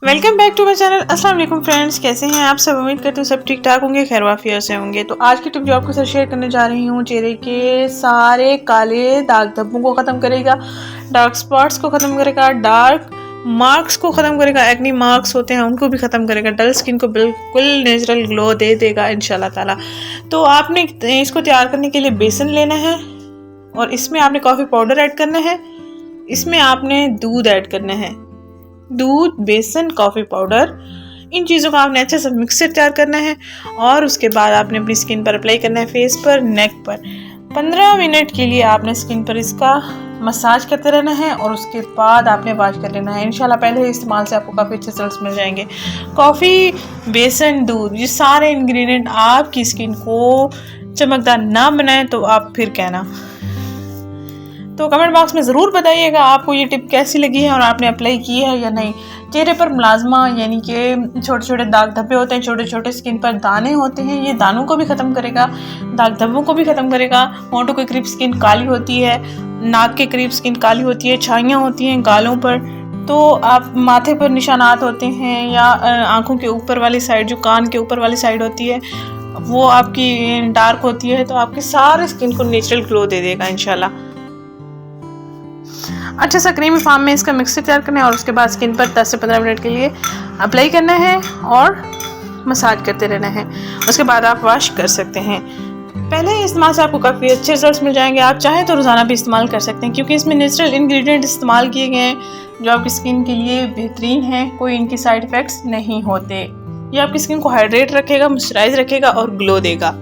Welcome back to my channel. अस्सलाम वालेकुम friends, कैसे हैं आप सब? उम्मीद करती हूँ सब ठीक ठाक होंगे, खैर वाफियत से होंगे। तो आज की टिप जो आपके साथ शेयर करने जा रही हूँ, चेहरे के सारे काले दाग धब्बों को ख़त्म करेगा, डार्क स्पॉट्स को ख़त्म करेगा, डार्क मार्क्स को ख़त्म करेगा, एक्नी मार्क्स होते हैं उनको भी ख़त्म करेगा, डल स्किन को बिल्कुल नेचुरल ग्लो दे देगा इंशाल्लाह ताला। तो आपने इसको तैयार करने के लिए बेसन लेना है और इसमें आपने कॉफ़ी पाउडर ऐड करना है, इसमें आपने दूध ऐड करना है। दूध, बेसन, कॉफ़ी पाउडर, इन चीज़ों का आपने अच्छे से मिक्सर तैयार करना है और उसके बाद आपने अपनी स्किन पर अप्लाई करना है, फेस पर, नेक पर। 15 मिनट के लिए आपने स्किन पर इसका मसाज करते रहना है और उसके बाद आपने वॉश कर लेना है। इंशाल्लाह पहले इस्तेमाल से आपको काफ़ी अच्छे रिजल्ट्स मिल जाएंगे। कॉफ़ी, बेसन, दूध, ये सारे इंग्रेडिएंट आपकी स्किन को चमकदार ना बनाए तो आप फिर कहना। तो कमेंट बॉक्स में ज़रूर बताइएगा आपको ये टिप कैसी लगी है और आपने अप्लाई की है या नहीं। चेहरे पर मुलाजमा यानी कि छोटे छोटे दाग धब्बे होते हैं, छोटे छोटे स्किन पर दाने होते हैं, ये दानों को भी ख़त्म करेगा, दाग धब्बों को भी ख़त्म करेगा। होंठों के करीब स्किन काली होती है, नाक के करीब स्किन काली होती है, छाइयाँ होती हैं गालों पर, तो आप माथे पर निशानात होते हैं या आँखों के ऊपर वाली साइड, जो कान के ऊपर वाली साइड होती है वो आपकी डार्क होती है, तो आपकी सारे स्किन को नेचुरल ग्लो दे देगा इंशाल्लाह। अच्छा सा क्रीमी फॉर्म में इसका मिक्सचर तैयार करना है और उसके बाद स्किन पर 10 से 15 मिनट के लिए अप्लाई करना है और मसाज करते रहना है। उसके बाद आप वॉश कर सकते हैं। पहले इस्तेमाल से आपको काफ़ी अच्छे रिजल्ट्स मिल जाएंगे। आप चाहें तो रोज़ाना भी इस्तेमाल कर सकते हैं क्योंकि इसमें नेचुरल इंग्रेडिएंट इस्तेमाल किए गए हैं जो आपकी स्किन के लिए बेहतरीन हैं, कोई इनके साइड इफ़ेक्ट्स नहीं होते। ये आपकी स्किन को हाइड्रेट रखेगा, मॉइस्चराइज रखेगा और ग्लो देगा।